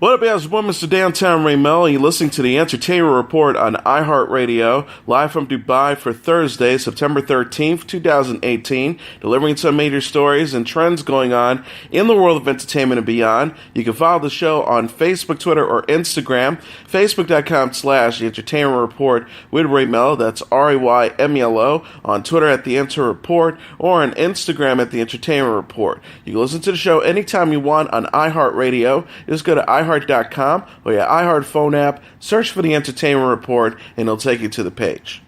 What up, guys? It's Mr. Downtown Ray Melo. You're listening to the Entertainment Report on iHeartRadio, live from Dubai for Thursday, September 13th, 2018, delivering some major stories and trends going on in the world of entertainment and beyond. You can follow the show on Facebook, Twitter, or Instagram, facebook.com/The Entertainment Report with Ray Melo, that's RAYMELO, on Twitter at The Enter Report, or on Instagram at The Entertainment Report. You can listen to the show anytime you want on iHeartRadio. Just go to iHeart.com or your iHeart phone app, search for the Entertainment Report, and it'll take you to the page.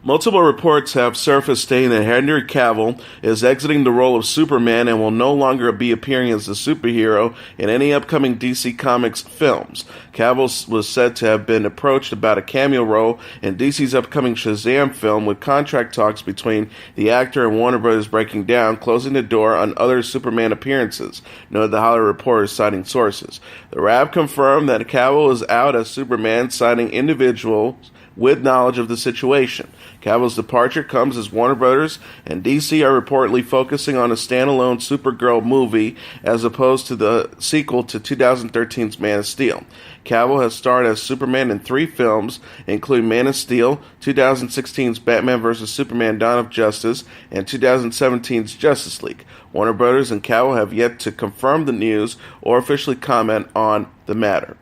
Multiple reports have surfaced stating that Henry Cavill is exiting the role of Superman and will no longer be appearing as a superhero in any upcoming DC Comics films. Cavill was said to have been approached about a cameo role in DC's upcoming Shazam film, with contract talks between the actor and Warner Bros. Breaking down, closing the door on other Superman appearances, noted the Hollywood Reporter, citing sources. The Rap confirmed that Cavill is out as Superman, citing individuals with knowledge of the situation. Cavill's departure comes as Warner Brothers and DC are reportedly focusing on a standalone Supergirl movie as opposed to the sequel to 2013's Man of Steel. Cavill has starred as Superman in 3 films, including Man of Steel, 2016's Batman vs. Superman: Dawn of Justice, and 2017's Justice League. Warner Brothers and Cavill have yet to confirm the news or officially comment on the matter.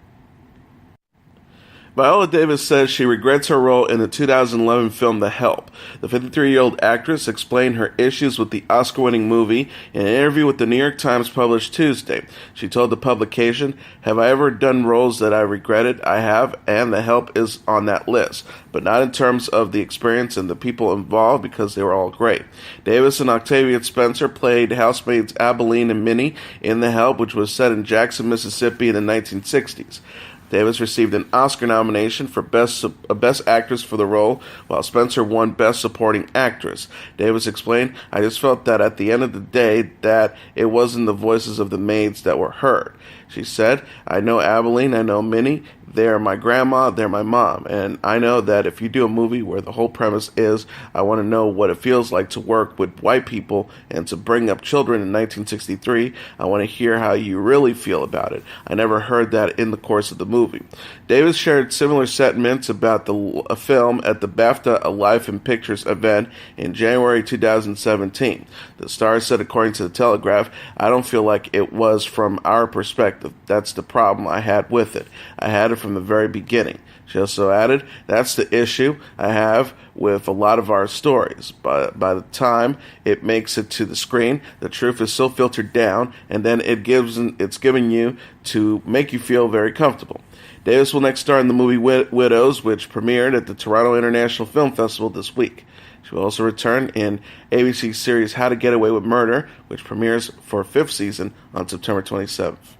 Viola Davis says she regrets her role in the 2011 film The Help. The 53-year-old actress explained her issues with the Oscar-winning movie in an interview with the New York Times published Tuesday. She told the publication, "Have I ever done roles that I regretted? I have, and The Help is on that list, but not in terms of the experience and the people involved because they were all great." Davis and Octavia Spencer played housemaids Abilene and Minnie in The Help, which was set in Jackson, Mississippi in the 1960s. Davis received an Oscar nomination for Best Actress for the role, while Spencer won Best Supporting Actress. Davis explained, "I just felt that at the end of the day that it wasn't the voices of the maids that were heard." She said, "I know Abilene, I know Minnie, they're my grandma, they're my mom, and I know that if you do a movie where the whole premise is I want to know what it feels like to work with white people and to bring up children in 1963, I want to hear how you really feel about it. I never heard that in the course of the movie." Davis shared similar sentiments about the film at the BAFTA A Life in Pictures event in January 2017. The star said, according to The Telegraph, "I don't feel like it was from our perspective. That's the problem I had with it. I had it from the very beginning." She also added, "That's the issue I have with a lot of our stories. But by the time it makes it to the screen, the truth is so filtered down, and then it's given you to make you feel very comfortable." Davis will next star in the movie Widows, which premiered at the Toronto International Film Festival this week. She will also return in ABC's series How to Get Away with Murder, which premieres for a 5th season on September 27th.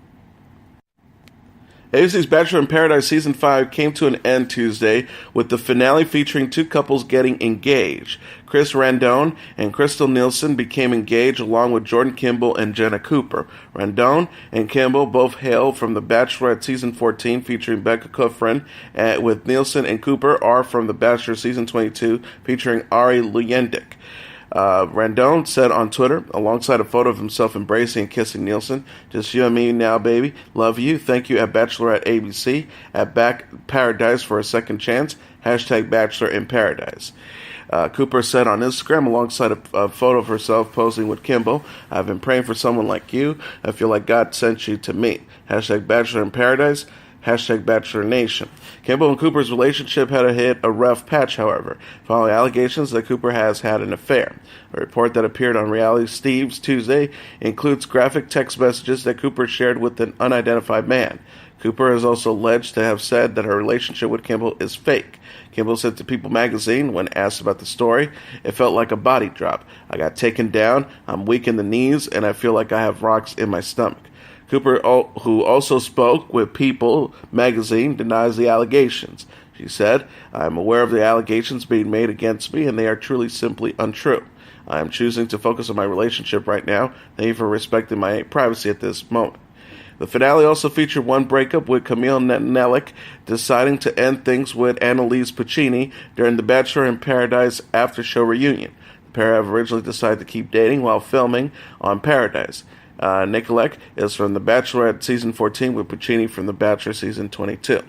ABC's Bachelor in Paradise Season 5 came to an end Tuesday with the finale featuring 2 couples getting engaged. Chris Randone and Crystal Nielsen became engaged along with Jordan Kimball and Jenna Cooper. Randone and Kimball both hail from The Bachelorette Season 14 featuring Becca Kufrin, with Nielsen and Cooper are from The Bachelor Season 22 featuring Ari Luyendik. Randone said on Twitter, alongside a photo of himself embracing and kissing Nielsen, "Just you and me now, baby. Love you. Thank you at Bachelorette ABC. At Back Paradise for a second chance. Hashtag Bachelor in Paradise." Cooper said on Instagram, alongside a photo of herself posing with Kimball, "I've been praying for someone like you. I feel like God sent you to me. Hashtag Bachelor in Paradise. Hashtag Bachelor Nation." Kimball and Cooper's relationship had hit a rough patch, however, following allegations that Cooper has had an affair. A report that appeared on Reality Steve's Tuesday includes graphic text messages that Cooper shared with an unidentified man. Cooper is also alleged to have said that her relationship with Kimball is fake. Kimball said to People magazine when asked about the story, "It felt like a body drop. I got taken down, I'm weak in the knees, and I feel like I have rocks in my stomach." Cooper, who also spoke with People magazine, denies the allegations. She said, "I am aware of the allegations being made against me, and they are truly simply untrue. I am choosing to focus on my relationship right now. Thank you for respecting my privacy at this moment." The finale also featured one breakup, with Camille Nellick deciding to end things with Annalise Puccini during the Bachelor in Paradise after-show reunion. The pair have originally decided to keep dating while filming on Paradise. Nicolek is from The Bachelorette Season 14 with Puccini from The Bachelor Season 22.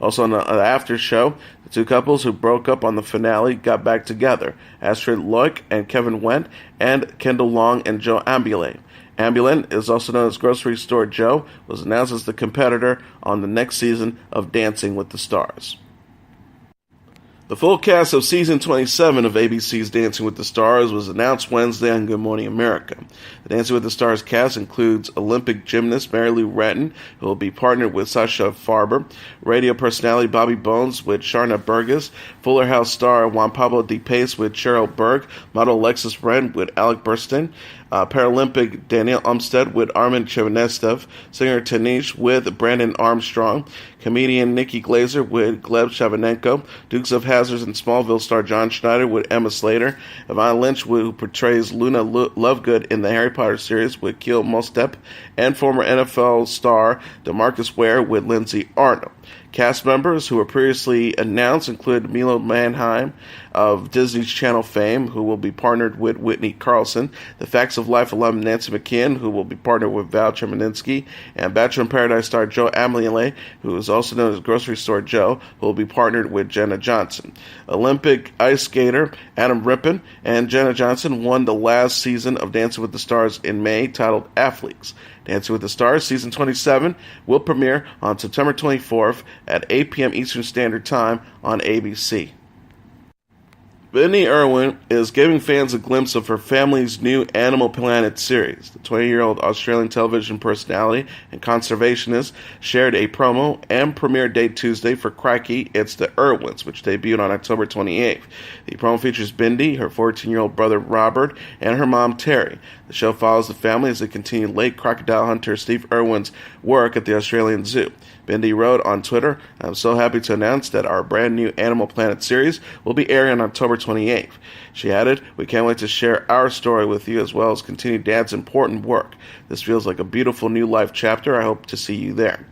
Also on the after show, the two couples who broke up on the finale got back together. Astrid Loic and Kevin Wendt, and Kendall Long and Joe Ambulin. Ambulin is also known as Grocery Store Joe, was announced as the competitor on the next season of Dancing with the Stars. The full cast of Season 27 of ABC's Dancing with the Stars was announced Wednesday on Good Morning America. The Dancing with the Stars cast includes Olympic gymnast Mary Lou Retton, who will be partnered with Sasha Farber, radio personality Bobby Bones with Sharna Burgess, Fuller House star Juan Pablo Di Pace with Cheryl Berg, model Alexis Wren with Alec Burstyn, Paralympic Danielle Umstead with Armin Chevanestev, singer Tanish with Brandon Armstrong, comedian Nikki Glazer with Gleb Shavanenko, Dukes of Hazzard and Smallville star John Schneider with Emma Slater, Evanna Lynch, who portrays Luna Lovegood in the Harry Potter series with Keel Mostep, and former NFL star DeMarcus Ware with Lindsay Arnold. Cast members who were previously announced include Milo Manheim of Disney's Channel fame, who will be partnered with Whitney Carlson, The Facts of Life alum Nancy McKeon, who will be partnered with Val Chemerinsky, and Bachelor in Paradise star Joe Ameliorle, who is also known as Grocery Store Joe, who will be partnered with Jenna Johnson. Olympic ice skater Adam Rippon and Jenna Johnson won the last season of Dancing with the Stars in May, titled Athletes. Dancing with the Stars Season 27 will premiere on September 24th at 8 p.m. Eastern Standard Time on ABC. Bindi Irwin is giving fans a glimpse of her family's new Animal Planet series. The 20-year-old Australian television personality and conservationist shared a promo and premiere date Tuesday for Crikey, It's the Irwins, which debuted on October 28th. The promo features Bindi, her 14-year-old brother Robert, and her mom Terry. The show follows the family as they continue late crocodile hunter Steve Irwin's work at the Australian Zoo. Bindi wrote on Twitter, "I'm so happy to announce that our brand new Animal Planet series will be airing on October 28th. She added, "We can't wait to share our story with you as well as continue Dad's important work. This feels like a beautiful new life chapter. I hope to see you there."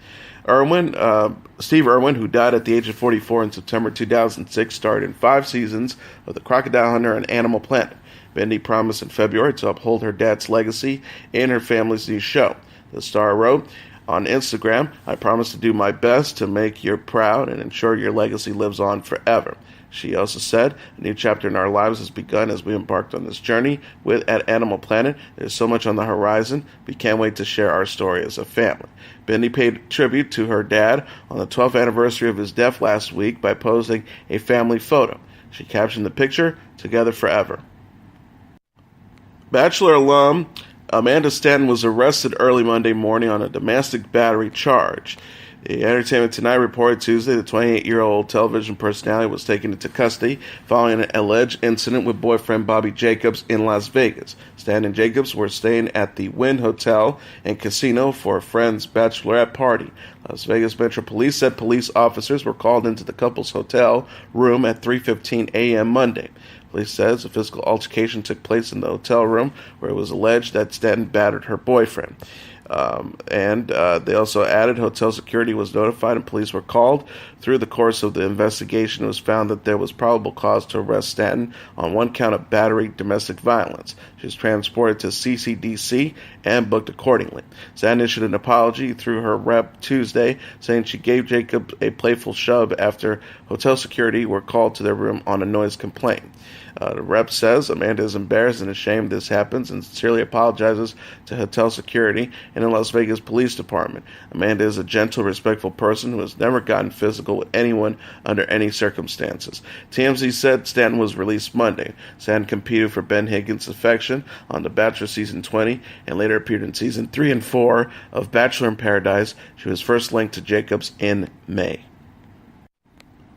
Steve Irwin, who died at the age of 44 in September 2006, starred in 5 seasons of The Crocodile Hunter and Animal Planet. Bindi promised in February to uphold her dad's legacy in her family's new show. The star wrote on Instagram, "I promise to do my best to make you proud and ensure your legacy lives on forever." She also said, "A new chapter in our lives has begun as we embarked on this journey at Animal Planet. There's so much on the horizon. We can't wait to share our story as a family." Bindi paid tribute to her dad on the 12th anniversary of his death last week by posting a family photo. She captioned the picture, "Together forever." Bachelor alum Amanda Stanton was arrested early Monday morning on a domestic battery charge. The Entertainment Tonight reported Tuesday the 28-year-old television personality was taken into custody following an alleged incident with boyfriend Bobby Jacobs in Las Vegas. Stanton and Jacobs were staying at the Wynn Hotel and Casino for a friend's bachelorette party. Las Vegas Metro Police said police officers were called into the couple's hotel room at 3:15 a.m. Monday. Police says a physical altercation took place in the hotel room where it was alleged that Stanton battered her boyfriend. They also added hotel security was notified and police were called. Through the course of the investigation, it was found that there was probable cause to arrest Stanton on one count of battery domestic violence. She was transported to CCDC and booked accordingly. Stanton issued an apology through her rep Tuesday, saying she gave Jacob a playful shove after hotel security were called to their room on a noise complaint. The rep says Amanda is embarrassed and ashamed this happens and sincerely apologizes to hotel security and the Las Vegas Police Department. Amanda is a gentle, respectful person who has never gotten physical with anyone under any circumstances. TMZ said Stanton was released Monday. Stanton competed for Ben Higgins' affection on The Bachelor Season 20 and later appeared in Season 3 and 4 of Bachelor in Paradise. She was first linked to Jacobs in May.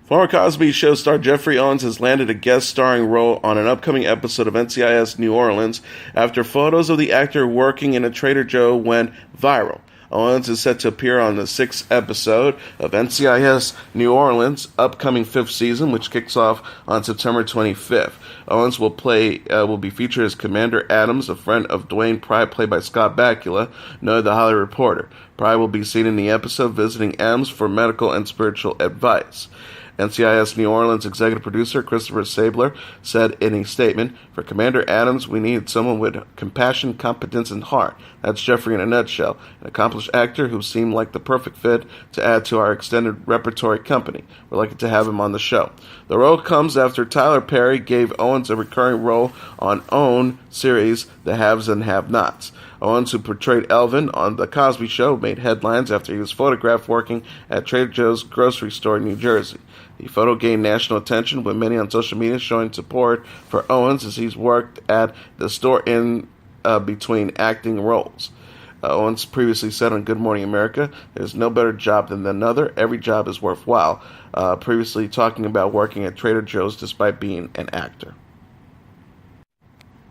Former Cosby Show star Geoffrey Owens has landed a guest starring role on an upcoming episode of NCIS New Orleans after photos of the actor working in a Trader Joe went viral. Owens is set to appear on the 6th episode of NCIS New Orleans' upcoming 5th season, which kicks off on September 25th. Owens will be featured as Commander Adams, a friend of Dwayne Pride, played by Scott Bakula, noted The Hollywood Reporter. Pride will be seen in the episode visiting Adams for medical and spiritual advice. NCIS New Orleans executive producer Christopher Sabler said in a statement, "For Commander Adams, we needed someone with compassion, competence, and heart. That's Geoffrey in a nutshell, an accomplished actor who seemed like the perfect fit to add to our extended repertory company. We're lucky to have him on the show." The role comes after Tyler Perry gave Owens a recurring role on OWN series The Haves and Have-Nots. Owens, who portrayed Elvin on The Cosby Show, made headlines after he was photographed working at Trader Joe's grocery store in New Jersey. The photo gained national attention, with many on social media showing support for Owens as he's worked at the store in between acting roles. Owens previously said on Good Morning America, "There's no better job than another. Every job is worthwhile," previously talking about working at Trader Joe's despite being an actor.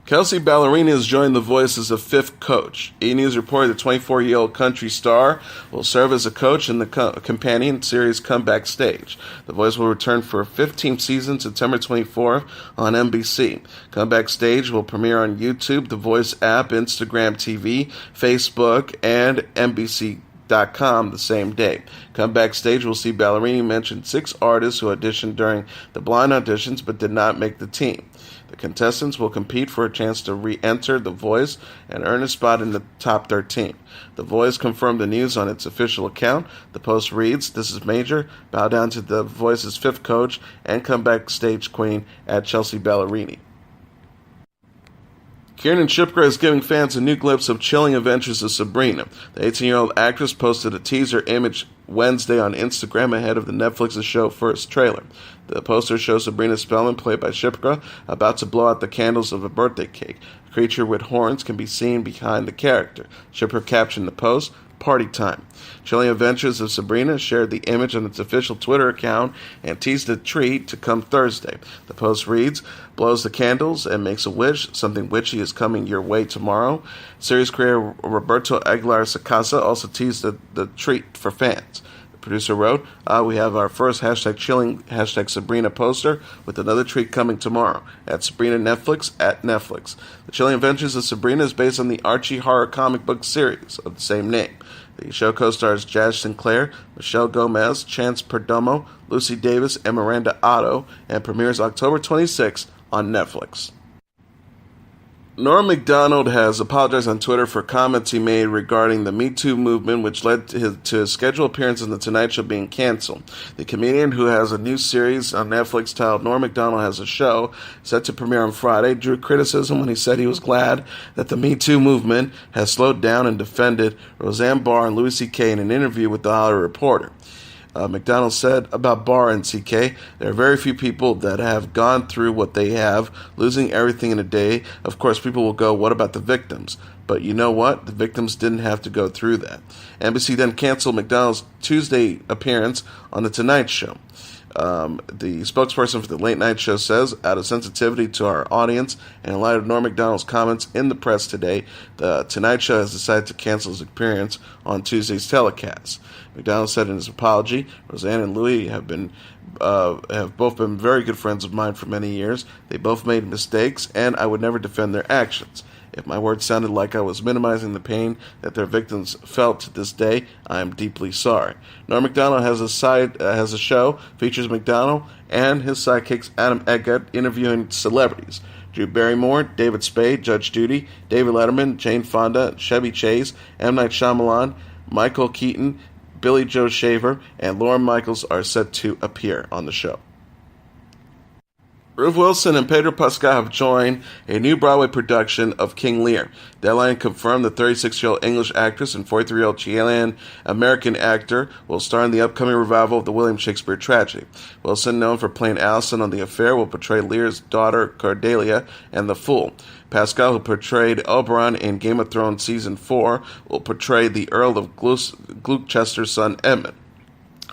Kelsea Ballerini has joined The Voice as a fifth coach. E! News reported the 24-year-old country star will serve as a coach in the companion series Come Backstage. The Voice will return for a 15th season September 24th on NBC. Come Backstage will premiere on YouTube, The Voice app, Instagram TV, Facebook, and NBC.com the same day. Come Backstage will see Ballerini mention 6 artists who auditioned during the blind auditions but did not make the team. The contestants will compete for a chance to re-enter The Voice and earn a spot in the top 13. The Voice confirmed the news on its official account. The post reads, "This is major. Bow down to The Voice's fifth coach and Come Backstage queen at Kelsea Ballerini." Kiernan Shipka is giving fans a new glimpse of chilling Adventures of Sabrina. The 18-year-old actress posted a teaser image Wednesday on Instagram ahead of the Netflix's show first trailer. The poster shows Sabrina Spellman, played by Shipka, about to blow out the candles of a birthday cake. A creature with horns can be seen behind the character. Shipka captioned the post, "Party time." Chilling Adventures of Sabrina shared the image on its official Twitter account and teased a treat to come Thursday. The post reads, "Blows the candles and makes a wish. Something witchy is coming your way tomorrow." Series creator Roberto Aguilar Sacasa also teased the treat for fans. The producer wrote, "We have our first #chilling #Sabrina poster with another treat coming tomorrow at Sabrina Netflix at Netflix." The Chilling Adventures of Sabrina is based on the Archie horror comic book series of the same name. The show co-stars Jazz Sinclair, Michelle Gomez, Chance Perdomo, Lucy Davis, and Miranda Otto, and premieres October 26th on Netflix. Norm Macdonald has apologized on Twitter for comments he made regarding the Me Too movement, which led to his scheduled appearance on The Tonight Show being canceled. The comedian, who has a new series on Netflix titled Norm Macdonald Has a Show, set to premiere on Friday, drew criticism when he said he was glad that the Me Too movement has slowed down, and defended Roseanne Barr and Louis C.K. in an interview with The Hollywood Reporter. McDonald said about Barr and CK, "There are very few people that have gone through what they have, losing everything in a day. Of course, people will go, what about the victims? But you know what? The victims didn't have to go through that." NBC then canceled McDonald's Tuesday appearance on The Tonight Show. The spokesperson for the late night show says, "Out of sensitivity to our audience and in light of Norm Macdonald's comments in the press today, the Tonight Show has decided to cancel his appearance on Tuesday's telecast." Macdonald said in his apology, "Roseanne and Louis have both been very good friends of mine for many years. They both made mistakes, and I would never defend their actions. If my words sounded like I was minimizing the pain that their victims felt to this day, I am deeply sorry." Norm Macdonald has a show features Macdonald and his sidekicks Adam Eggett interviewing celebrities: Drew Barrymore, David Spade, Judge Judy, David Letterman, Jane Fonda, Chevy Chase, M. Night Shyamalan, Michael Keaton, Billy Joe Shaver, and Lorne Michaels are set to appear on the show. Ruth Wilson and Pedro Pascal have joined a new Broadway production of King Lear. Deadline confirmed the 36-year-old English actress and 43-year-old Chilean-American actor will star in the upcoming revival of the William Shakespeare tragedy. Wilson, known for playing Allison on The Affair, will portray Lear's daughter Cordelia and the Fool. Pascal, who portrayed Oberon in Game of Thrones Season 4, will portray the Earl of Gloucester's son Edmund.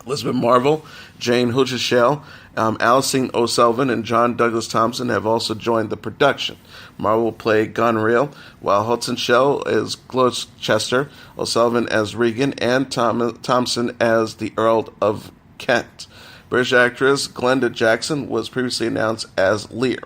Elizabeth Marvel, Jane Hucheshell, Alison O'Sullivan, and John Douglas Thompson have also joined the production. Marvel will play Gonriel, while Hudson Shell is Gloucester, O'Sullivan as Regan, and Thompson as the Earl of Kent. British actress Glenda Jackson was previously announced as Lear.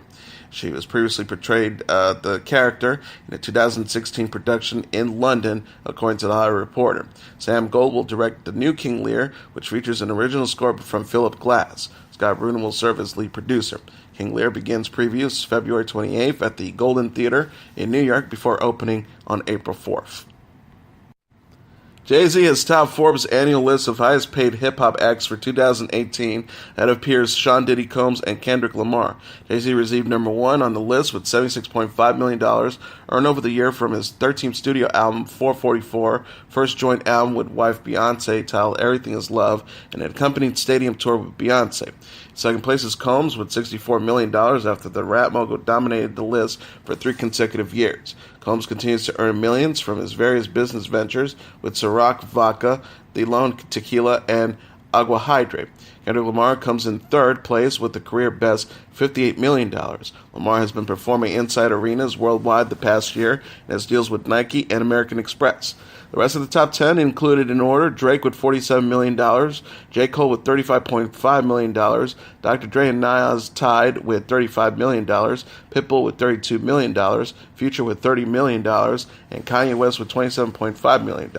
She was previously portrayed the character in a 2016 production in London, according to The Hollywood Reporter. Sam Gold will direct the new King Lear, which features an original score from Philip Glass. Scott Rudin will serve as lead producer. King Lear begins previews February 28th at the Golden Theater in New York before opening on April 4th. Jay-Z has topped Forbes' annual list of highest-paid hip-hop acts for 2018 ahead of peers Sean Diddy Combs and Kendrick Lamar. Jay-Z received number one on the list with $76.5 million earned over the year from his 13th studio album, 444, first joint album with wife Beyonce titled Everything Is Love, and an accompanied stadium tour with Beyonce. Second place is Combs with $64 million after the rap mogul dominated the list for 3 consecutive years. Combs continues to earn millions from his various business ventures with Ciroc Vodka, DeLone Tequila, and Agua Hydrate. Kendrick Lamar comes in third place with a career-best $58 million. Lamar has been performing inside arenas worldwide the past year and has deals with Nike and American Express. The rest of the top 10 included in order: Drake with $47 million, J. Cole with $35.5 million, Dr. Dre and Nas tied with $35 million, Pitbull with $32 million, Future with $30 million, and Kanye West with $27.5 million.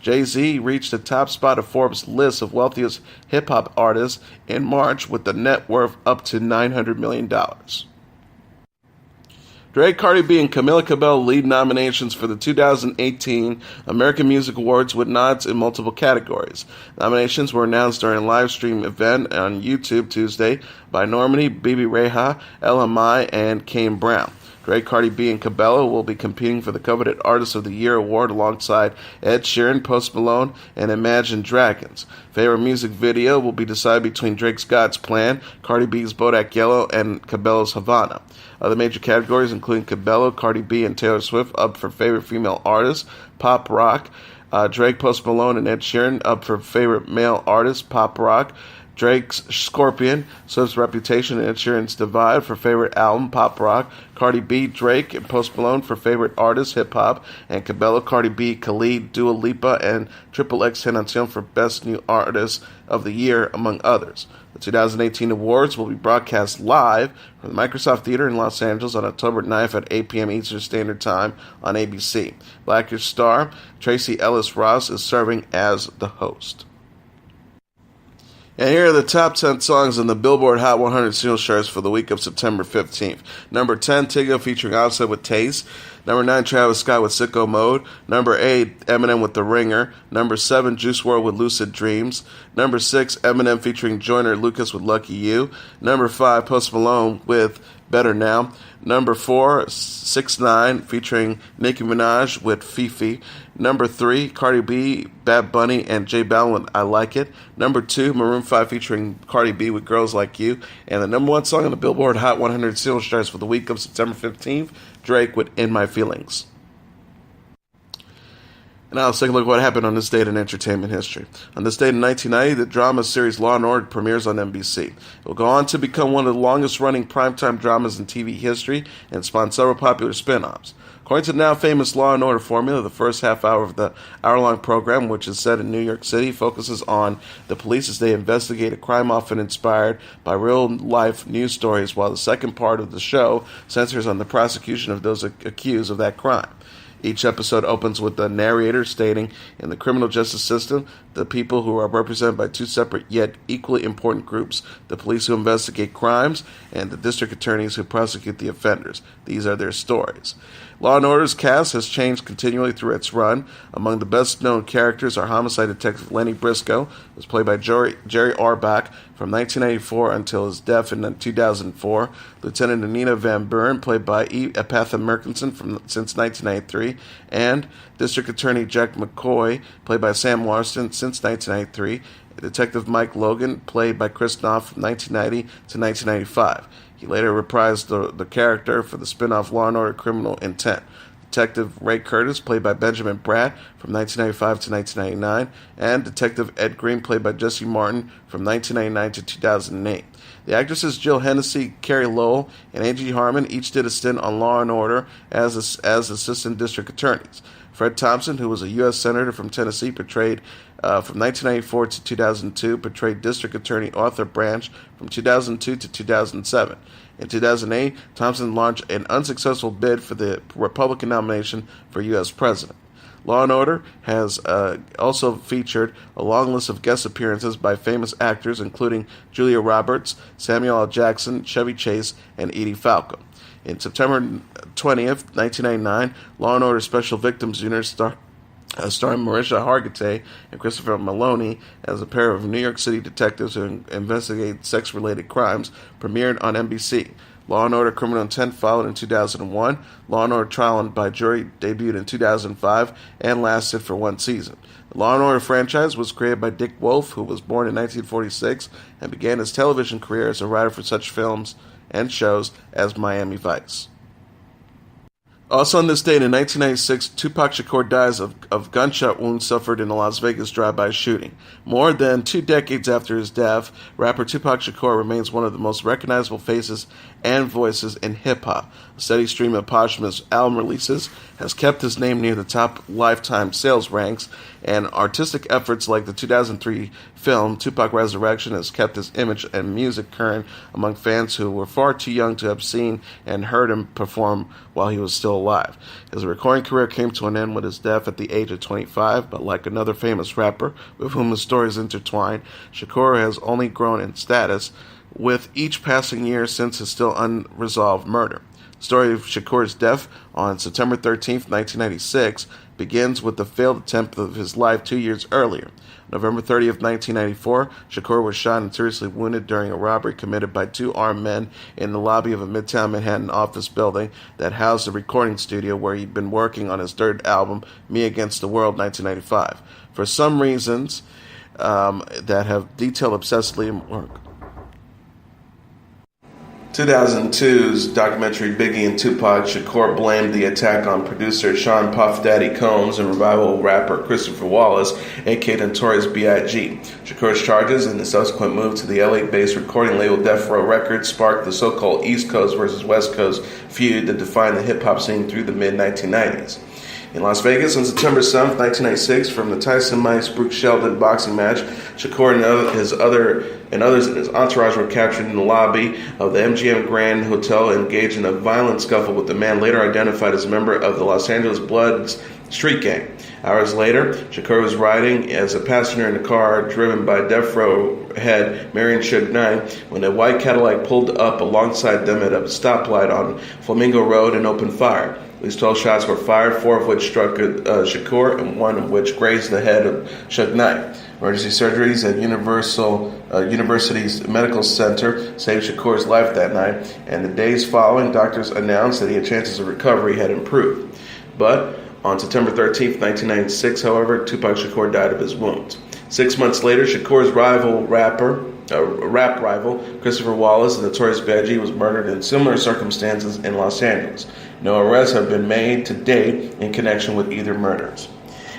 Jay-Z reached the top spot of Forbes' list of wealthiest hip-hop artists in March with a net worth up to $900 million. Drake, Cardi B, and Camila Cabello lead nominations for the 2018 American Music Awards with nods in multiple categories. Nominations were announced during a live stream event on YouTube Tuesday by Normani, Bibi Reha, LMI, and Kane Brown. Drake, Cardi B, and Cabello will be competing for the coveted Artist of the Year award alongside Ed Sheeran, Post Malone, and Imagine Dragons. Favorite music video will be decided between Drake's God's Plan, Cardi B's Bodak Yellow, and Cabello's Havana. Other major categories include Cabello, Cardi B, and Taylor Swift up for favorite female artist, pop rock. Drake, Post Malone, and Ed Sheeran up for favorite male artist, pop rock. Drake's Scorpion, Swift's Reputation, and Ed Sheeran's Divide for favorite album, pop rock. Cardi B, Drake, and Post Malone for favorite artist, hip hop. And Cabello, Cardi B, Khalid, Dua Lipa, and XXXTentacion for best new artist of the year, among others. The 2018 awards will be broadcast live from the Microsoft Theater in Los Angeles on October 9th at 8 p.m. Eastern Standard Time on ABC. Blackish star Tracy Ellis Ross is serving as the host. And here are the top 10 songs in the Billboard Hot 100 singles charts for the week of September 15th. Number 10, Tiggo featuring Offset with Taste. Number 9, Travis Scott with Sicko Mode. Number 8, Eminem with The Ringer. Number 7, Juice WRLD with Lucid Dreams. Number 6, Eminem featuring Joyner Lucas with Lucky You. Number 5, Post Malone with Better Now. Number 4, 6ix9ine featuring Nicki Minaj with Fifi. Number 3, Cardi B, Bad Bunny, and J Balvin with I Like It. Number 2, Maroon 5 featuring Cardi B with Girls Like You. And the number 1 song on the Billboard Hot 100 singles charts for the week of September 15th, Drake with In My Feelings. Now let's take a look at what happened on this date in entertainment history. On this date in 1990, the drama series Law & Order premieres on NBC. It will go on to become one of the longest-running primetime dramas in TV history and spawn several popular spin-offs. According to the now famous Law & Order formula, the first half hour of the hour-long program, which is set in New York City, focuses on the police as they investigate a crime often inspired by real-life news stories, while the second part of the show centers on the prosecution of those accused of that crime. Each episode opens with the narrator stating, in the criminal justice system, the people who are represented by two separate yet equally important groups, the police who investigate crimes and the district attorneys who prosecute the offenders. These are their stories. Law & Order's cast has changed continually through its run. Among the best-known characters are homicide detective Lenny Briscoe, who was played by Jerry Orbach from 1994 until his death in 2004, Lieutenant Anita Van Buren, played by Epatha Merkinson since 1993, and District Attorney Jack McCoy, played by Sam Waterston since 1993, Detective Mike Logan, played by Chris Knopf from 1990 to 1995. He later reprised the character for the spin-off Law & Order Criminal Intent. Detective Ray Curtis, played by Benjamin Bratt from 1995 to 1999, and Detective Ed Green, played by Jesse Martin from 1999 to 2008. The actresses Jill Hennessy, Carrie Lowell, and A.G. Harmon each did a stint on Law & Order as assistant district attorneys. Fred Thompson, who was a U.S. Senator from Tennessee, portrayed from 1994 to 2002, portrayed District Attorney Arthur Branch from 2002 to 2007. In 2008, Thompson launched an unsuccessful bid for the Republican nomination for U.S. President. Law & Order has also featured a long list of guest appearances by famous actors, including Julia Roberts, Samuel L. Jackson, Chevy Chase, and Edie Falco. In September 20th, 1999, Law & Order Special Victims Unit starring Marisha Hargitay and Christopher Maloney as a pair of New York City detectives who investigate sex-related crimes, premiered on NBC. Law & Order Criminal Intent followed in 2001. Law & Order Trial by Jury debuted in 2005 and lasted for one season. The Law & Order franchise was created by Dick Wolf, who was born in 1946 and began his television career as a writer for such films and shows as Miami Vice. Also on this date, in 1996, Tupac Shakur dies of gunshot wounds suffered in a Las Vegas drive-by shooting. More than 2 decades after his death, rapper Tupac Shakur remains one of the most recognizable faces and voices in hip-hop. A steady stream of posthumous album releases has kept his name near the top lifetime sales ranks, and artistic efforts like the 2003 film Tupac Resurrection has kept his image and music current among fans who were far too young to have seen and heard him perform while he was still alive. His recording career came to an end with his death at the age of 25, but like another famous rapper with whom his stories intertwine, Shakur has only grown in status with each passing year since his still unresolved murder. The story of Shakur's death on September 13th, 1996 begins with the failed attempt of his life 2 years earlier. November 30th, 1994, Shakur was shot and seriously wounded during a robbery committed by 2 armed men in the lobby of a Midtown Manhattan office building that housed the recording studio where he'd been working on his 3rd album, Me Against the World, 1995. For some reasons that have detailed obsessively in work. 2002's documentary Biggie and Tupac, Shakur blamed the attack on producer Sean Puff Daddy Combs and revival rapper Christopher Wallace, aka Notorious B.I.G. Shakur's charges and the subsequent move to the LA-based recording label Death Row Records sparked the so-called East Coast versus West Coast feud that defined the hip-hop scene through the mid-1990s. In Las Vegas on September 7th, 1996, from the Tyson Mice-Brooke Sheldon boxing match, Shakur and others in his entourage were captured in the lobby of the MGM Grand Hotel, engaged in a violent scuffle with the man later identified as a member of the Los Angeles Bloods street gang. Hours later, Shakur was riding as a passenger in a car driven by Death Row head Marion Suge Knight when a white Cadillac pulled up alongside them at a stoplight on Flamingo Road and opened fire. At least 12 shots were fired, 4 of which struck Shakur and 1 of which grazed the head of Suge Knight. Emergency surgeries at University's Medical Center saved Shakur's life that night, and the days following, doctors announced that his chances of recovery had improved. But on September 13th, 1996, however, Tupac Shakur died of his wounds. 6 months later, Shakur's rap rival, Christopher Wallace, the Notorious B.I.G., was murdered in similar circumstances in Los Angeles. No arrests have been made to date in connection with either murders.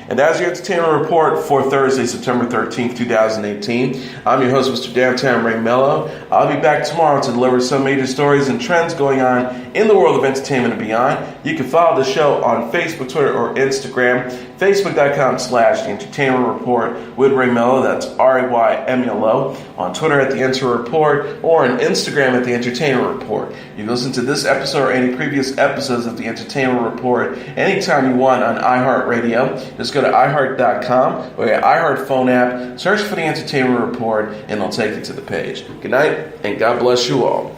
And that's your entertainment report for Thursday, September 13th, 2018. I'm your host, Mr. Downtown Ray Melo. I'll be back tomorrow to deliver some major stories and trends going on in the world of entertainment and beyond. You can follow the show on Facebook, Twitter, or Instagram. Facebook.com/The Entertainment Report with Ray Melo. That's RAYMELO. On Twitter at The Enter Report, or on Instagram at The Entertainment Report. You can listen to this episode or any previous episodes of The Entertainment Report anytime you want on iHeartRadio. Just go to iHeart.com or your iHeart phone app, search for The Entertainment Report, and it'll take you to the page. Good night, and God bless you all.